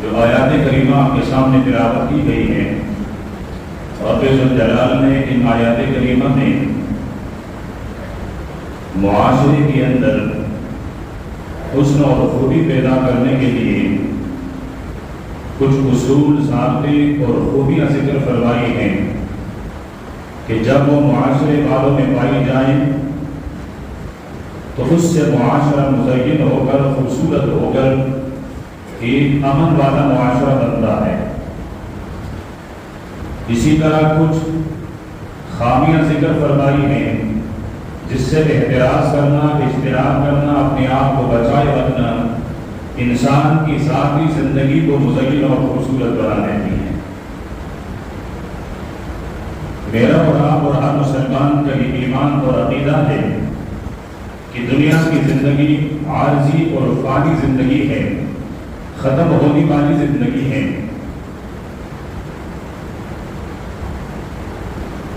جو آیات کریمہ آپ کے سامنے تلاوت کی گئی ہیں، رب ذوالجلال نے ان آیات کریمہ میں معاشرے کے اندر حسن اور خوبی پیدا کرنے کے لیے کچھ اصول، ضابطے اور خوبیاں ذکر فرمائی ہیں کہ جب وہ معاشرے والوں میں پائی جائیں تو اس سے معاشرہ مزین ہو کر، خوبصورت ہو کر ایک امن والا معاشرہ بنتا ہے۔ اسی طرح کچھ خامیاں ذکر فرمائی ہیں جس سے احتراز کرنا، اجتناب کرنا، اپنے آپ کو بچائے رکھنا انسان کی ذاتی زندگی کو مزین اور خوبصورت بنا دیتی ہے۔ میرا اور آپ اور ہر مسلمان کا یہ ایمان اور عقیدہ ہے کہ دنیا کی زندگی عارضی اور فانی زندگی ہے، ختم ہونے والی زندگی ہے۔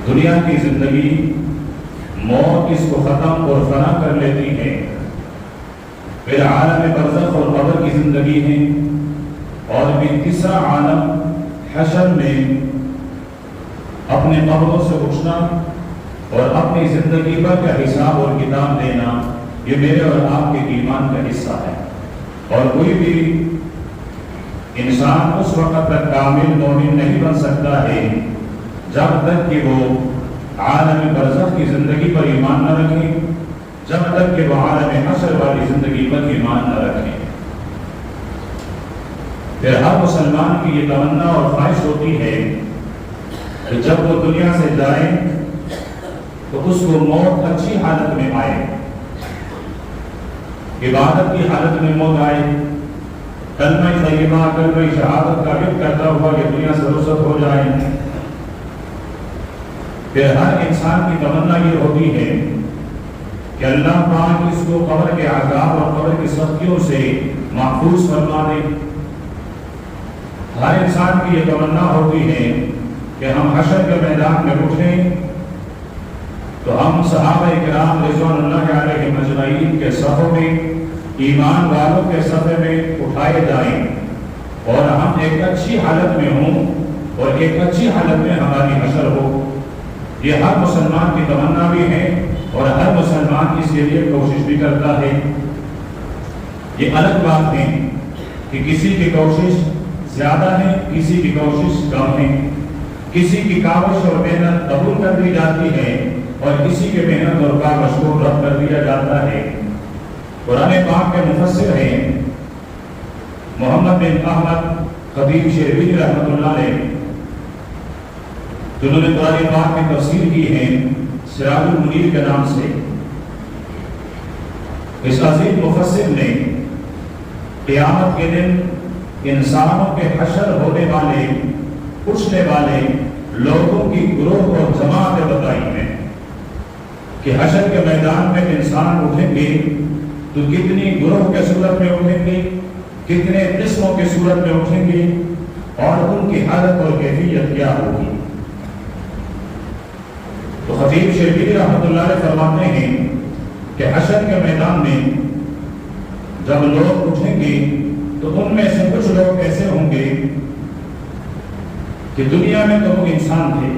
دنیا کی زندگی موت اس کو ختم اور فنا کر لیتی ہے، پھر عالم برزخ اور قبر کی زندگی ہے، اور پھر تیسرا عالم حشر میں اپنے قبروں سے اٹھنا اور اپنی زندگی پر کا حساب اور کتاب دینا، یہ میرے اور آپ کے ایمان کا حصہ ہے۔ اور کوئی بھی انسان اس وقت تک کامل مومن نہیں بن سکتا ہے جب تک کہ وہ عالم برزخ کی زندگی پر ایمان نہ رکھے، جب تک کہ وہ عالم حشر والی زندگی پر ایمان نہ رکھے۔ پھر ہر مسلمان کی یہ تمنا اور خواہش ہوتی ہے کہ جب وہ دنیا سے جائے تو اس کو موت اچھی حالت میں آئے، عبادت کی حالت میں موت آئے، کلمہ طیبہ، کلمہ شہادت کا ذکر کرتا ہوا یہ دنیا سے رخصت ہو جائے۔ پھر ہر انسان کی تمنا یہ ہوتی ہے کہ اللہ پاک اس کو قبر کے عذاب اور قبر کی سختیوں سے محفوظ فرما دے۔ ہر انسان کی یہ تمنا ہوتی ہے کہ ہم حشر کے میدان میں اٹھیں تو ہم صحابہ کرام رضوان اللہ علیہ مجمعین کے صفوں میں، ایمان والوں کے صفے میں اٹھائے جائیں اور ہم ایک اچھی حالت میں ہوں اور ایک اچھی حالت میں ہماری حشر ہو۔ یہ ہر مسلمان کی تمنا بھی ہے اور ہر مسلمان اس کے لیے کوشش بھی کرتا ہے۔ یہ الگ بات ہے کہ کسی کی کوشش زیادہ ہے، کسی کی کوشش کم ہے، کسی کی کاوش اور محنت قبول کر دی جاتی ہے اور کسی کی محنت اور کاوش کو رد کر دیا جاتا ہے۔ قرآن پاک کے مفسر ہیں محمد بن احمد خطیب شیرازی رحمۃ اللہ علیہ، جنہوں نے قرآن پاک کی تفسیر کی ہے سراج المنیر کے نام سے۔ اس عظیم مفسر نے قیامت کے دن انسانوں کے حشر ہونے والے، اٹھنے والے لوگوں کی گروہ اور جماعتیں بتائی ہیں کہ حشر کے میدان میں انسان اٹھیں گے تو کتنی گروہ کے صورت میں اٹھیں گے، کتنے قسموں کے صورت میں اٹھیں گے اور ان کی حالت اور کیفیت کیا ہوگی۔ تو خطیب شیرازی رحمۃ اللہ علیہ فرماتے ہیں کہ حشر کے میدان میں جب لوگ اٹھیں گے تو ان میں سے کچھ لوگ ایسے ہوں گے کہ دنیا میں تو وہ انسان تھے،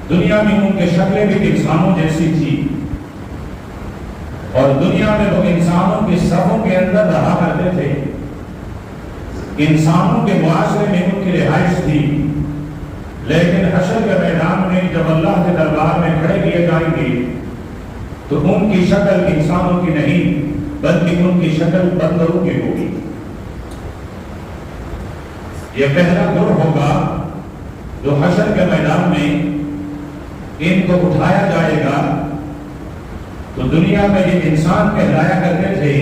دنیا میں ان کی شکلیں بھی انسانوں جیسی تھی اور دنیا میں وہ انسانوں کے صفوں کے اندر رہا کرتے تھے، انسانوں کے معاشرے میں ان کی رہائش تھی، لیکن حشر کے میدان میں جب اللہ کے دربار میں کھڑے کیے جائیں گے تو ان کی شکل انسانوں کی نہیں بلکہ ان کی شکل بندروں کی ہوگی۔ یہ پہلا گروہ ہوگا جو حشر کے میدان میں ان کو اٹھایا جائے گا۔ تو دنیا میں یہ انسان کہلایا کرتے تھے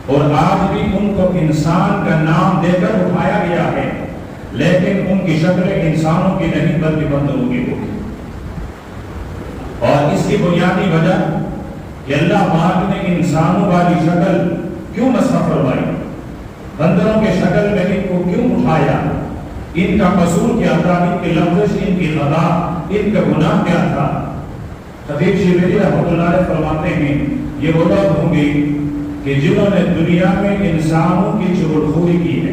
اور آج بھی ان کو انسان کا نام دے کر اٹھایا گیا ہے، لیکن ان کی شکلیں انسانوں کی نہیں بلکہ بندروں کی ہوگی۔ اور اس کی بنیادی وجہ کہ اللہ پاک نے انسانوں والی شکل کیوں مسخ فرمائی، بندروں کے شکل میں ان کو کیوں اٹھایا، ان کا قصور کیا تھا، ان کی لفظ، ان کی خطا، ان کا گناہ کیا تھا۔ خطیب شیرازی رحمۃ اللہ علیہ فرماتے ہیں یہ وہ لوگ ہوں گے کہ جنہوں نے دنیا میں انسانوں کی چغل خوری کی ہے،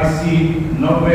80, 90,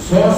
100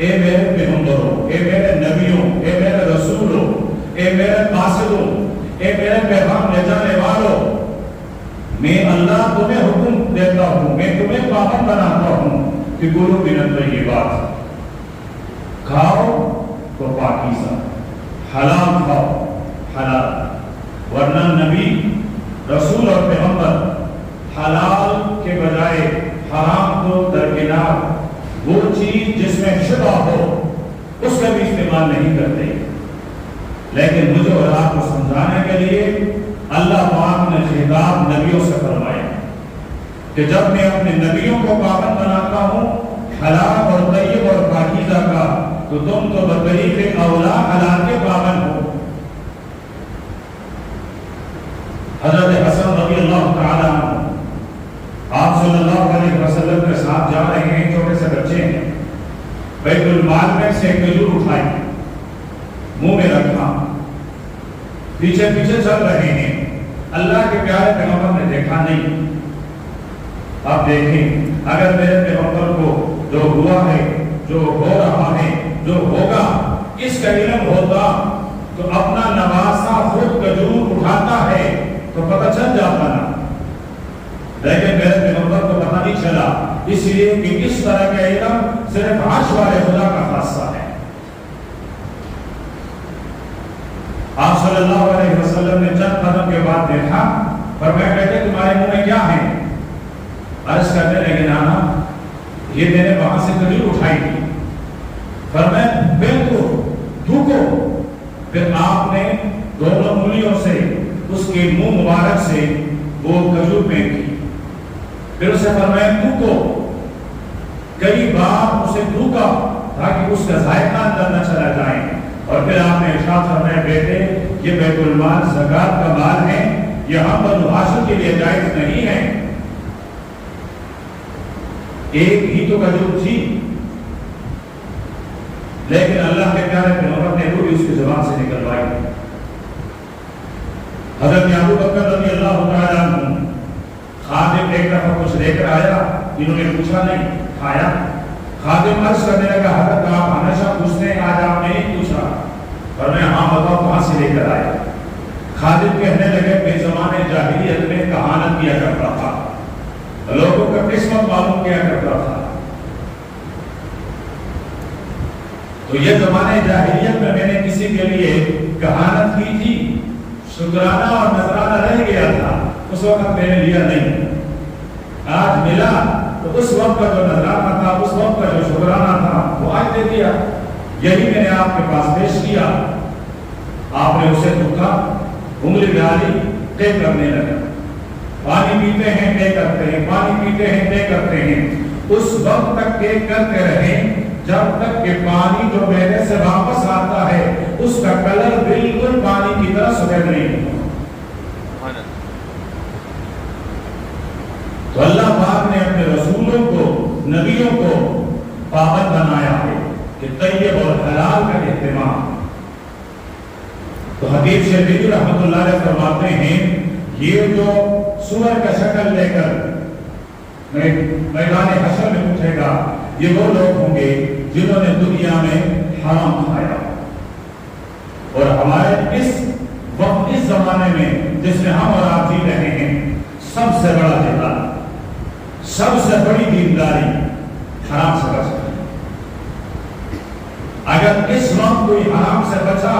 اے میرے پیغمبروں، اے میرے نبیوں، اے میرے رسولوں، اے میرے قاصدوں، اے میرے پیغام لے جانے والوں، میں اللہ تمہیں حکم دیتا ہوں، میں تمہیں پابند بناتا ہوں کہ کلوا من الطیبات، کھاؤ تو پاکیزہ، حلال کھاؤ، حلال، ورنہ نبی، رسول اور پیغمبر حلال کے بجائے حرام کو درکنار، وہ چیز جس میں شبہ ہو اس کا بھی استعمال نہیں کرتے۔ لیکن مجھے اور آپ کو سمجھانے کے لیے اللہ پاک نے خطاب نبیوں سے فرمایا کہ جب میں اپنے نبیوں کو پابند بناتا ہوں حلال اور طیب اور پاکیزہ کا، تو تم تو بطریق اولا حلال کے پابند ہو۔ حضرت حسن رضی اللہ تعالیٰ عنہ آپ صلی اللہ علیہ وسلم کے ساتھ جا رہے ہیں، چھوٹے سے بچے ہیں، بیت المال میں سے کھجور اٹھائی، منہ میں رکھا، پیچھے پیچھے چل رہے ہیں، اللہ کے پیارے پیغمبر نے دیکھا نہیں۔ آپ دیکھیں اگر میرے پیغمبر کو جو ہوا ہے، جو ہو رہا ہے، جو ہوگا، اس کا علم ہوتا تو اپنا نواسا خود کھجور اٹھاتا ہے تو پتہ چل جاتا نا، لیکن میرے پیغمبر کو پتہ نہیں چلا، اس لیے کہ اس طرح کا علم صرف عرش والے خدا کا خاصہ ہے۔ آپ صلی اللہ علیہ وسلم نے چند قدم کے بعد دیکھا، فرمایا بیٹے تمہارے منہ میں کیا ہے؟ عرض کرنے لگے نانا یہ میں نے وہاں سے کھجور اٹھائی تھی۔ فرمایا بالکل تھوکو۔ پھر آپ نے دونوں انگلیوں سے اس کے منہ مبارک سے وہ کھجور پھینکی، پھر اسے فرمایا تھوکو۔ کئی بار اسے تھوکا تاکہ اس کا ذائقہ اندر نہ چلا جائے، اور پھر آپ نے ارشاد فرمایا بیٹے یہ بیت المال زکات کا مال ہے، یہ ہم بنو ہاشم کے لیے جائز نہیں ہے۔ ایک ہی تو کھجور تھی، لیکن اللہ کے پیارے پیغمبر نے وہ بھی اس کی زبان سے نکلوائی۔ حضرت ابو بکر رضی اللہ تعالیٰ عنہ خادم ایک دفعہ کچھ لے کر آیا، انہوں نے پوچھا نہیں، کھایا۔ خادم عرض کرنے لگا حضرت آپ ہمیشہ پوچھتے ہیں، آج آپ نے نہیں پوچھا۔ فرمایا ہاں بتاؤ کہاں سے لے کر آئے؟ خادم کہنے لگے بے زمانے جاہلیت میں کہانت کیا کرتا تھا، لوگوں کا قسمت معلوم کیا کرتا تھا، تو یہ زمانے جاہلیت میں نے کسی کے لیے کہانت کی تھی، شکرانہ اور نذرانہ رہ گیا تھا، اس وقت میں نے لیا نہیں، آج ملا تو اس وقت کا جو نذرانہ تھا، اس وقت کا جو شکرانہ تھا وہ آج دے دیا، یہی میں نے آپ کے پاس پیش کیا۔ آپ نے اسے دھوکا، انگلی ڈالی، طے کرنے لگا، پانی پیتے ہیں طے کرتے ہیں، پانی پیتے ہیں طے کرتے ہیں، اس وقت تک طے کرتے رہیں جب تک کہ پانی جو میرے سے واپس آتا ہے اس کا کلر بالکل پانی کی طرح سفید نہیں ہوتا۔ تو اللہ پاک نے اپنے رسولوں کو، نبیوں کو پابند بنایا ہے کہ طیب اور حلال کا اہتمام۔ تو حبیب شیخ رحمۃ اللہ علیہ فرماتے ہیں یہ جو سور کا شکل لے کر میدان حشر میں اٹھے گا، یہ وہ لوگ ہوں گے جنہوں نے دنیا میں حرام کھایا، اور ہمارے اس وقت، اس زمانے میں جس میں ہم اور آپ جی رہے ہیں، سب سے بڑا جہاد، سب سے بڑی دینداری حرام سے بچنا۔ اگر اس وقت کوئی حرام سے بچا،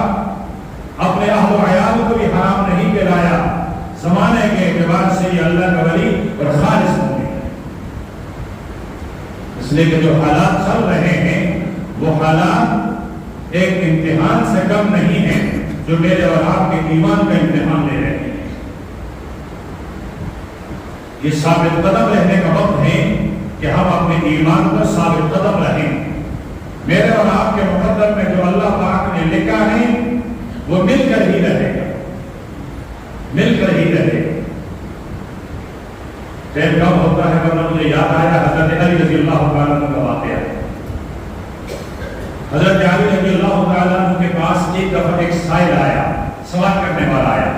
اپنے اہل و عیال کو بھی حرام نہیں کھلایا، زمانے کے اعتبار سے یہ اللہ کا ولی اور خالص ہوں گے، اس لیے کہ جو حالات چل رہے ہیں وہ حالات ایک امتحان سے کم نہیں ہیں جو میرے اور آپ کے ایمان کا امتحان لے رہے ہیں۔ یہ ثابت قدم رہنے کا وقت ہے کہ ہم اپنے ایمان پر ثابت قدم رہیں۔ میرے اور آپ کے مقدر میں جو اللہ پاک نے لکھا ہے وہ مل کر ہی رہے گا، مل کر ہی رہے گا۔ ٹائم کم ہوتا ہے ورنہ مجھے یاد آیا حضرت علی رضی اللہ تعالیٰ عنہ کا واقعہ۔ حضرت علی رضی اللہ تعالیٰ عنہ کے پاس ایک دفعہ ایک سائل آیا، سوال کرنے والا آیا۔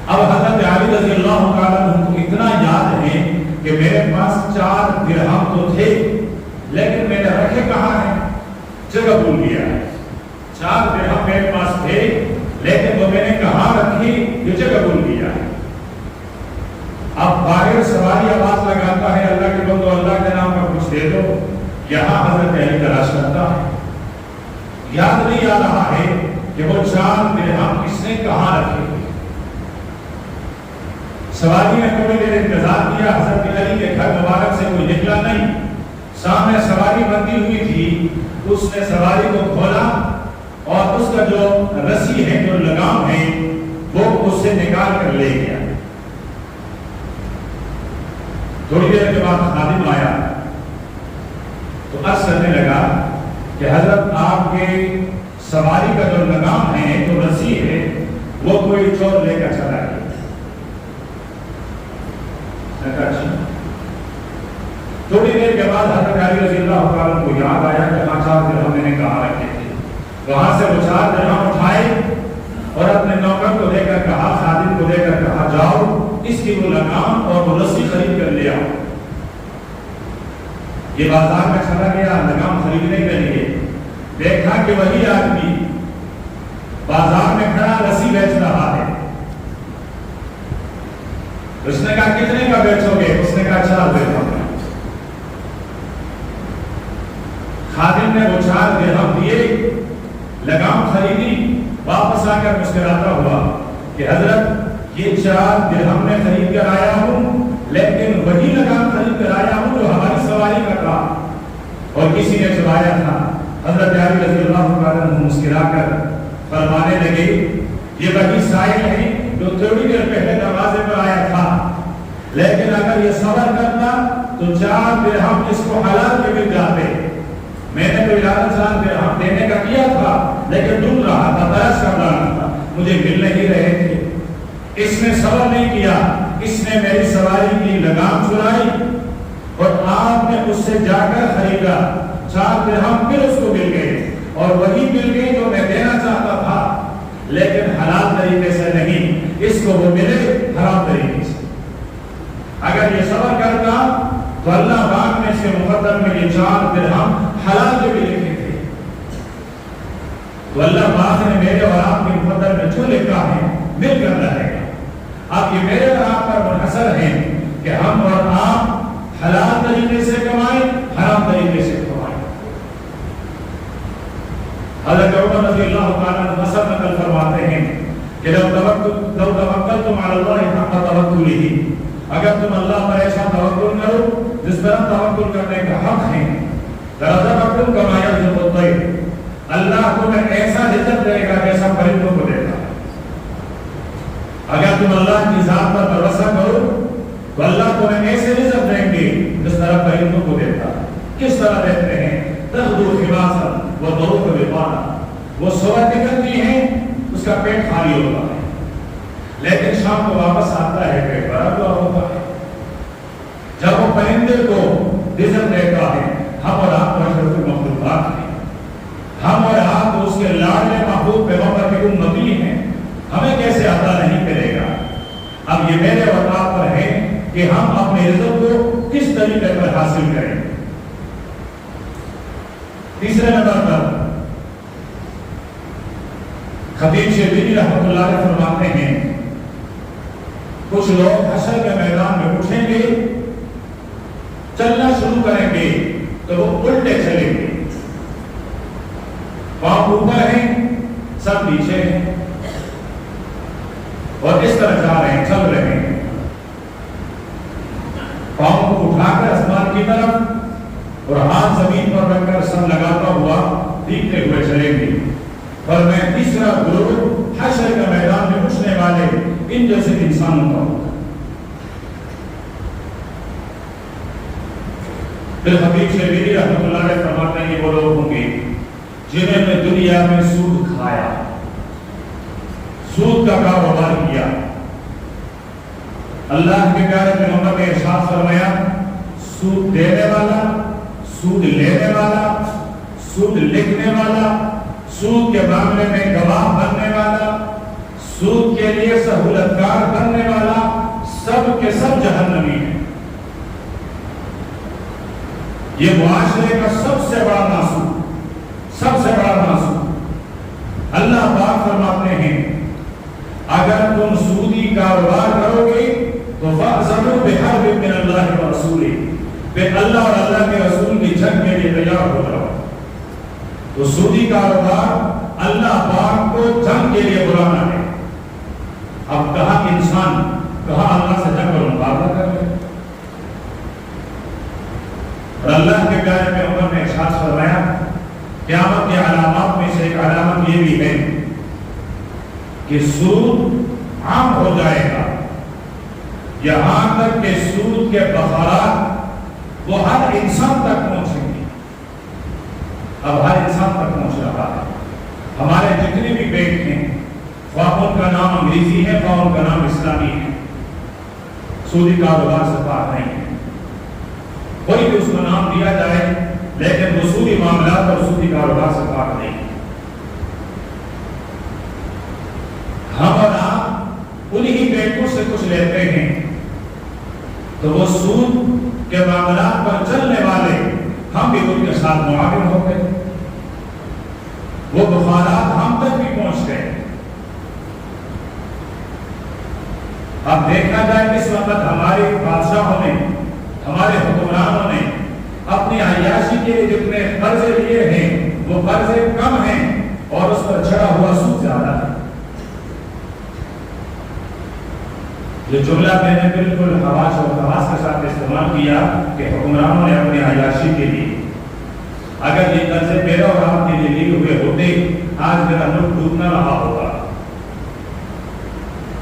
اب حضرت علی رضی اللہ تعالیٰ عنہ کو اتنا یاد ہے کہ میرے پاس 4 درہم تو تھے، لیکن میں نے رکھے کہاں ہیں؟ جگہ بھول گیا ہے۔ 4 درہم میرے پاس تھے لیکن وہ میں نے کہاں رکھی یہ جگہ بھول گیا ہے۔ اب باہر سواری آواز لگاتا ہے اللہ کے بندو اللہ کے نام پر کچھ دے دو، یہاں حضرت علی تلاش کرتا ہے، یاد نہیں آ رہا ہے کہ وہ 4 درہم کس نے کہاں رکھے۔ سواری نے تھوڑی دیر انتظار کیا، حضرت علی کے گھر مبارک سے کوئی نکلا نہیں، سامنے سواری بندھی ہوئی تھی، اس نے سواری کو کھولا اور اس کا جو رسی ہے جو لگام ہے وہ اس سے نکال کر لے گیا۔ تھوڑی دیر کے بعد خادم آیا تو عرض کرنے لگا کہ حضرت آپ کے سواری کا جو لگام ہے جو رسی ہے وہ کوئی چور لے کر چلا گیا۔ تھوڑی دیر کے بعد حضرت علی رضی اللہ عنہ کو یاد آیا کہ 4 درہم میں نے کہاں رکھے تھے۔ وہاں سے وہ 4 درہم اٹھائے اور اپنے نوکر کو دے کر کہا، خادم کو دے کر کہا جاؤ اس کی وہ لگام اور وہ رسی خرید کر لے آؤ۔ یہ بازار میں چلا گیا لگام خریدنے کے لیے، دیکھا کہ وہی آدمی بازار میں کھڑا رسی بیچ رہا ہے۔ اس نے کہا کتنے کا بیچو گے؟ اس نے کہا 4 درہم۔ خادم نے وہ 4 درہم دیے، لگام خریدی، واپس آ کر مسکراتا ہوا کہ حضرت یہ 4 درہم میں خرید کر آیا ہوں لیکن وہی لگام خرید کر آیا ہوں جو ہماری سواری کا تھا اور کسی نے چلایا تھا۔ حضرت علی رضی اللہ عنہ مسکرا کر فرمانے لگے یہ وہی سائل ہے جو تھوڑی دیر پہلے دروازے پر آیا تھا، لیکن اگر یہ صبر کرتا تو 4 درہم اس کو حلال کے مل جاتے۔ میں نے تو ارادہ 4 درہم دینے کا کیا تھا لیکن ڈھونڈ رہا تھا، تلاش کر رہا تھا، مجھے مل نہیں رہے تھے۔ اس نے صبر نہیں کیا، اس نے میری سواری کی لگام چرائی اور آپ نے اس سے جا کر خریدا۔ 4 درہم پھر اس کو مل گئے اور وہی مل گئی جو میں دینا چاہتا تھا، لیکن حلال طریقے سے نہیں، اس کو وہ ملے حرام طریقے سے۔ اگر یہ صبر کرتا تو اللہ پاک نے اس کے مقدر میں یہ 4 درہم حلال کے بھی لکھے تھے۔ تو اللہ پاک نے میرے اور آپ کے مقدر میں جو لکھا ہے مل کر رہے گا۔ اب یہ میرے اور آپ پر منحصر ہے کہ ہم اور آپ حلال طریقے سے کمائیں، حرام طریقے سے کمائیں۔ حضرت عمر رضی اللہ تعالیٰ نصر نقل فرماتے ہیں کہ لو توکلتم علی اللہ حق توکلہ، اگر تم اللہ پر ایسا توکل کرو جس پر توکل کرنے کا حق ہے، لرزقکم کما یرزق الطیر، اللہ تمہیں ایسا رزق دے گا جیسا پرندوں کو دیتا ہے۔ اگر تم اللہ کی ذات پر بھروسہ کرو تو اللہ تمہیں ایسے رزق دیں گے جس طرح پرندوں کو دیتا ہے۔ کس طرح دیتے ہیں؟ تغدو خماصا وتروح بطانا، وہ صبح نکلتی ہیں اس کا پیٹ خالی ہوتا ہے لیکن شام کو واپس آتا ہے پیٹ بھرا ہوا ہوتا ہے۔ جب وہ پرندے کو رزق دیتا ہے، ہم اور آپ اشرف المخلوقات ہیں، ہم اور آپ اس کے لاڈلے محبوب پیغمبر کی امتی ہیں، ہمیں کیسے عطا نہیں کرے گا؟ اب یہ میرے اور آپ پر ہے کہ ہم اپنے رزق کو کس طریقے پر حاصل کریں۔ تیسرے نمبر پر خطیب شربینی رحمۃ اللہ علیہ فرماتے ہیں کچھ لوگ حشر کے میدان میں اٹھیں گے، چلنا شروع کریں گے تو وہ الٹے چلیں گے، پاؤں اوپر ہیں سب نیچے ہیں اور اس طرح جا رہے ہیں، چل رہے ہیں، پاؤں کو اٹھا کر آسمان کی طرف اور ہاتھ زمین پر رکھ کر سر لگاتا ہوا دیکھتے ہوئے چلیں گے۔ اور میں تیسرا گروہ حشر کے میدان میں اٹھنے والے ان جیسے انسانوں کا ہوگا۔ پھر خطیب شربینی رحمۃ اللہ علیہ فرماتے ہیں یہ وہ لوگ ہوں گے جنہوں نے دنیا میں سود کھایا، سود کا کاروبار کیا۔ اللہ کے پیارے پیغمبر نے ارشاد فرمایا سود دینے والا، سود لینے والا، سود لکھنے والا، سود کے معاملے میں گواہ بننے والا، سود کے لیے سہولت کار بننے والا، سب کے سب جہنمی ہیں۔ یہ معاشرے کا سب سے بڑا ناسور، سب سے بڑا ناسور۔ اللہ پاک فرماتے ہیں اگر تم سودی کاروبار کرو گے تو فَأْذَنُوا بِحَرْبٍ مِّنَ اللَّهِ وَرَسُولِهِ، پھر اللہ اور اللہ کے رسول کی جنگ کے لیے تیار ہو جاؤ۔ تو سودی کاروبار اللہ پاک کو جنگ کے لیے بلانا ہے۔ اب کہاں انسان کہاں اللہ سے جنگ اور مقابلہ کر لے؟ اور اللہ کے پیارے پیغمبر نے ارشاد فرمایا قیامت کی علامات میں سے ایک علامت یہ بھی ہے کہ سود عام ہو جائے گا، یہاں تک کہ سود کے بخارات وہ ہر انسان تک پہنچیں گے۔ اب ہر انسان تک پہنچ رہا ہے۔ ہمارے جتنے بھی بینک ہیں، خواہ ان کا نام انگریزی ہے خواہ ان کا نام اسلامی ہے، سودی کاروبار سے پاک نہیں ہے۔ کوئی بھی اس کو نام دیا جائے لیکن وہ سودی معاملات اور سودی کاروبار سے پاک نہیں ہے۔ ہم اور آپ انہی بینکوں سے کچھ لیتے ہیں تو وہ سود کے معاملات پر چلنے والے ہم بھی ان کے ساتھ معاون ہو گئے، وہ بخارات ہم تک بھی پہنچ گئے۔ اب دیکھا جائے اس وقت ہمارے بادشاہوں نے، ہمارے حکمرانوں نے اپنی عیاشی کے لیے جتنے قرضے لیے ہیں وہ قرضے کم ہیں اور اس پر چڑھا ہوا سود زیادہ ہے۔ یہ جملہ میں نے بالکل حواس اور حواس کے ساتھ استعمال کیا کہ حکمرانوں نے اپنی عیاشی کے لیے، اگر یہ قرضے میرا اور آپ کے لیے لیے ہوئے ہوتے آج میرا ملک ڈوب نہ رہا ہوگا،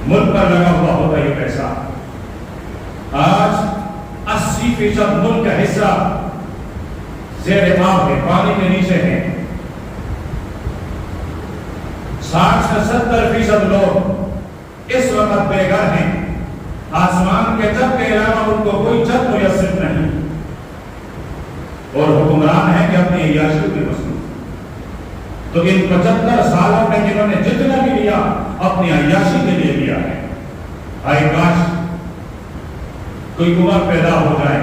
ملک پر لگا ہوا ہوتا یہ پیسہ۔ آج 80% ملک کا حصہ زیر آب ہے، پانی کے نیچے ہے۔ 60 سے 70% لوگ اس وقت بے گھر ہیں، آسمان کے چھت کے علاوہ ان کو کوئی چھت میسر نہیں، اور حکمران ہیں کہ اپنی عیاشی کی مصروف۔ تو ان 75 سالوں میں جنہوں نے جتنا بھی لیا اپنی عیاشی کے لیے لیا ہے، آئے کاش کوئی عمر پیدا ہو جائے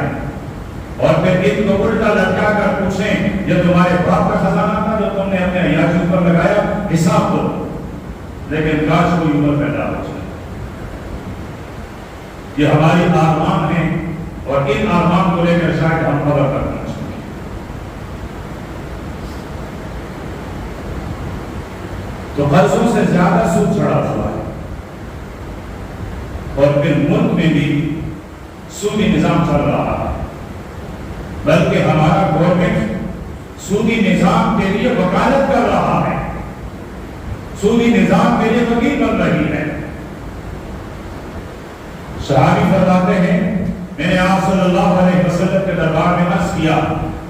اور پھر ان کو الٹا لٹکا کر پوچھیں یہ تمہارے باپ کا خزانہ تھا جو تم نے اپنے عیاشی پر لگایا، حساب دو۔ لیکن کاش کوئی عمر پیدا ہو جائے۔ یہ ہماری آرمان ہیں اور ان آرمان کو لے کر شاید ہم قبر تک پہنچیں گے۔ تو قرضوں سے زیادہ سود چڑھا ہوا ہے، اور پھر ملک میں بھی سودی نظام چل رہا ہے، بلکہ ہمارا گورنمنٹ سودی نظام کے لیے وکالت کر رہا ہے، سودی نظام کے لیے وکیل بن رہی ہے۔ صحابی فرماتے ہیں میں نے آپ صلی اللہ علیہ وسلم کے دربار میں عرض کیا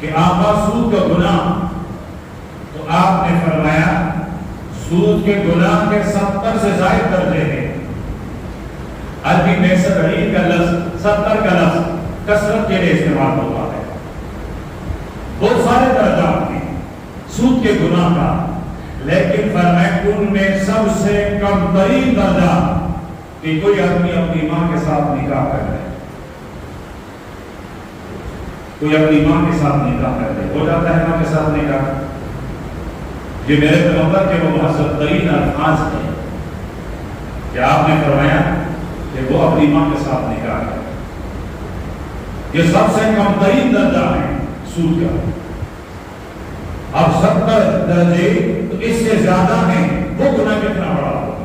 کہ آقا سود کا گناہ، تو آپ نے فرمایا سود کے گناہ کے 70 سے زائد درجے ہیں۔ عربی میں 70 کا لفظ 70 کا لفظ کثرت کے لیے استعمال ہوتا ہے، بہت سارے درجات ہیں سود کے گناہ کا، لیکن فرمایا ان میں سب سے کم ترین درجہ کہ کوئی آدمی اپنی ماں کے ساتھ نکاح کر لے، کوئی اپنی ماں کے ساتھ نکاح کر لے، ہو جاتا ہے ماں کے ساتھ نکاح۔ یہ میرے پیغمبر کے وہ مہذب ترین الفاظ ہیں کہ آپ نے فرمایا کہ وہ اپنی ماں کے ساتھ نکاح کرے۔ یہ سب سے کم ترین درجہ ہے سود کا۔ اب 70 درجے تو اس سے زیادہ ہیں، وہ گناہ کتنا بڑا ہوگا۔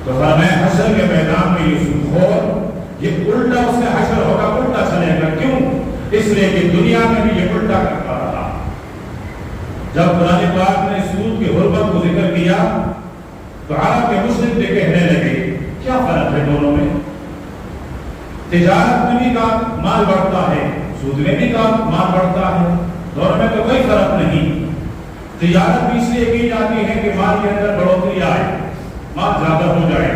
تو فرمایا حشر کے میدان میں یہ سود خور، یہ الٹا اس سے حشر ہوگا، الٹا چلے گا۔ کیوں؟ اس لیے کہ دنیا میں بھی یہ الٹا کرتا رہا۔ جب قرآن پاک نے سود کی حرمت کو ذکر کیا تو عرب کے مشرک بھی کہنے لگے کیا فرق ہے دونوں میں؟ تجارت میں بھی کا مال بڑھتا ہے، سود میں بھی کا مال بڑھتا ہے، دونوں میں تو کوئی فرق نہیں۔ تجارت بھی اس لیے کی جاتی ہے کہ مال کے اندر بڑھوتری آئے، مال زیادہ ہو جائے،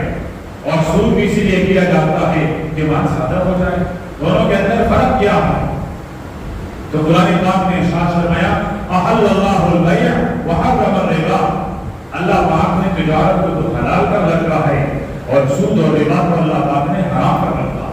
اور سود بھی اسی لیے کیا جاتا ہے کہ مال زیادہ ہو جائے۔ دونوں کے اندر فرق کیا ہے؟ تو قرآن پاک نے ارشاد فرمایا احل اللہ البیع وحرم الربا، اللہ پاک نے تجارت کو تو حلال کر رکھا ہے اور سود اور ربا کو اللہ پاک نے حرام کر رکھا ہے۔